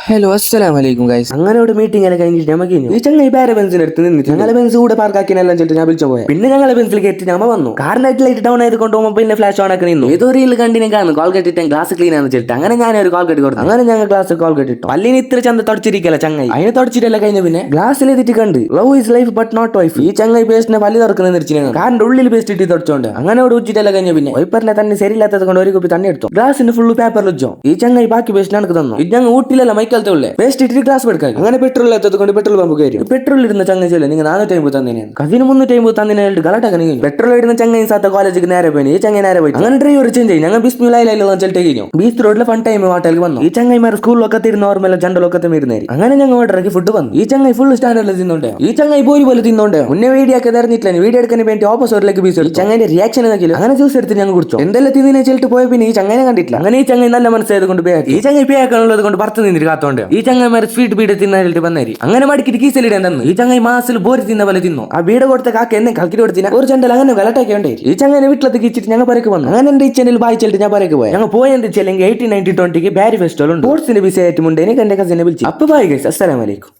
Hello അസ്സലാം വലൈക്കും guys. അങ്ങനെ ഒരു മീറ്റിംഗ് എല്ലാം കഴിഞ്ഞിട്ട് നമുക്ക് ഈ ചങ്ങായി പേരെ ബെൻസിന്റെ അടുത്ത് നിന്നിട്ട് ഞങ്ങളെ ബെൻസ് കൂടെ പാർക്കാക്കിനെല്ലാം ചെല്ലിട്ട് ഞാൻ വിളിച്ചു പോയത്. പിന്നെ ഞങ്ങളെ ബെൻസിൽ കയറ്റി ഞമ്മ വന്നു. കാറിനായിട്ട് ലൈറ്റ് ഡൗൺ ആയതുകൊണ്ട് മൊബൈലിന്റെ ഫ്ലാഷ് ഓൺ ആക്കി നിന്നു. ഏതോ റീൽ കണ്ടിനെ കാണുന്നു കോൾ കെട്ടിട്ട് ഗ്ലാസ് ക്ലീൻ ആണെന്ന് ചെല്ലിട്ട് അങ്ങനെ ഞാൻ ഒരു കോൾ കെട്ടി കൊടുത്തു. അങ്ങനെ ഞങ്ങൾ ഗ്ലാസ് കോൾ കെട്ടിട്ടു. പല്ലിന് ഇത്ര ചന്ത തുടച്ചിരിക്കല ചങ്ങായി. അതിനെ തുടച്ചിട്ടല്ല കഴിഞ്ഞ പിന്നെ ഗ്ലാസ്സിൽ എത്തിയിട്ട് കണ്ട് love is life but not wife. ഈ ചങ്ങായി പേസ്റ്റിനെ പല്ല് തുറക്കുന്ന നിർച്ചിനെ കാറിന്റെ ഉള്ളിൽ പേസ്റ്റ് ഇട്ടി തുടച്ചോണ്ട് അങ്ങനെ അവിടെ ഉച്ചിട്ടല്ല കഴിഞ്ഞ പിന്നെ വൈപ്പറിലെ തന്നെ ശരിയില്ലാത്തത് കൊണ്ട് ഒരു കുപ്പി തന്നെ എടുത്തു. ഗ്ലാസിന്റെ ഫുള്ള് പേപ്പറിൽ വെച്ചോ. ഈ ചങ്ങായി ബാക്കി പേസ്റ്റ് എനിക്ക് തന്നു. ഇത് ഞങ്ങൾ ഊട്ടിലല്ല മൈക്കാലത്തെ ഉള്ളേ പേസ്റ്റ് ഇട്ടിട്ട് ഗ്ലാസ് എടുക്കാൻ. അങ്ങനെ പെട്രോൾ എത്തത് കൊണ്ട് പെട്രോൾ പമ്പ് കയറി. പെട്രോൾ ഇടുന്ന ചങ്ങായില്ല നിങ്ങൾ 450 തന്നേനെ കസിന് 350 തന്നേനായിട്ട് ഗലട്ടൊക്കെ പെട്രോൾ ഇടുന്ന ചങ്ങായി സാത്ത കോളേജിൽ നേരെ പോയി. ഈ ചങ്ങായി നേരെ പോയി. അങ്ങനെ ഡ്രൈവർ ചേഞ്ച് ചെയ്യും. ഞങ്ങൾ ബിസ്മില്ലാഹിലോ ചെല്ലിട്ട് കഴിഞ്ഞു. ബീച്ച് റോഡിലെ ഫൺ ടൈം ഹോട്ടലിൽ വന്നു. ഈ ചങ്ങായിമാർ സ്കൂളിലൊക്കെ തിരുന്ന ഓർമ്മ ജണ്ടലൊക്കെ ഇരുന്നേരി. അങ്ങനെ ഞങ്ങൾ ഓർഡറാക്കി ഫുഡ് വന്നു. ഈ ചങ്ങായി ഫുൾ സ്റ്റാൻഡേർഡിൽ തിന്നോണ്ടേ. ഈ ചങ്ങായി പോയി പോലെ തിന്നോണ്ടേ. മുന്നേ വീഡിയോ ഒക്കെ തെരഞ്ഞിട്ടില്ല. വീഡിയോ എടുക്കാൻ വേണ്ടി ഓപ്പോസിറ്റിലേക്ക് ബീച്ച് ഈ ചങ്ങായിന്റെ റിയാക്ഷൻ നോക്കിയില്ല. അങ്ങനെ ജ്യൂസ് എടുത്ത് ഞങ്ങൾ കുടിച്ചു. എന്തെല്ലാം തിന്നിനെ ചെല്ലിട്ട് പോയ പിന്നെ ഈ ചങ്ങാനെ കണ്ടിട്ടില്ല. അങ്ങനെ ഈ ചങ്ങായി നല്ല മനസ്സായത് കൊണ്ട് ഈ ചങ്ങായി പേക്കാനുള്ളത് കൊണ്ട് പുറത്ത് നിന്നിട്ട് കാത്തോണ്ട് ഈ ചങ്ങായിമാർ സ്വീറ്റ് ബീഡ് തിന്നാനായിട്ട് വന്നേരി. അങ്ങനെ മടിക്കിട്ട് കീസലിടാൻ തന്നു. ഈ ചങ്ങായി മാസിൽ ബോരി തിന്ന പോലെ തിന്നു. ആ ബീഡ് കൊടുത്ത കാക്ക എന്നെ കളിക്കിട്ട് കൊടുത്തിന ഒരു ചണ്ടൽ അങ്ങനെ ഗലട്ടൊക്കെ ഉണ്ട്. ഈ ചങ്ങനെ വീട്ടിലത്ത് കിച്ചിട്ട് ഞങ്ങൾ പരക്ക് വന്നു. അങ്ങനെ എന്റെ ഈ ചാനൽ വായിച്ചിട്ട് ഞാൻ പരക്ക് പോയി. ഞങ്ങൾ പോയെന്ന് വെച്ചാൽ 1890-20 ബാരി ഫെസ്റ്റിവൽ ഉണ്ട്. സ്പോർട്സിന്റെ വിഷയമായിട്ട് മുണ്ടേ എന്റെ കസിനെ വിളിച്ചു. അപ്പൊ ബൈ ഗൈസ്, അസ്സലാമു അലൈക്കും.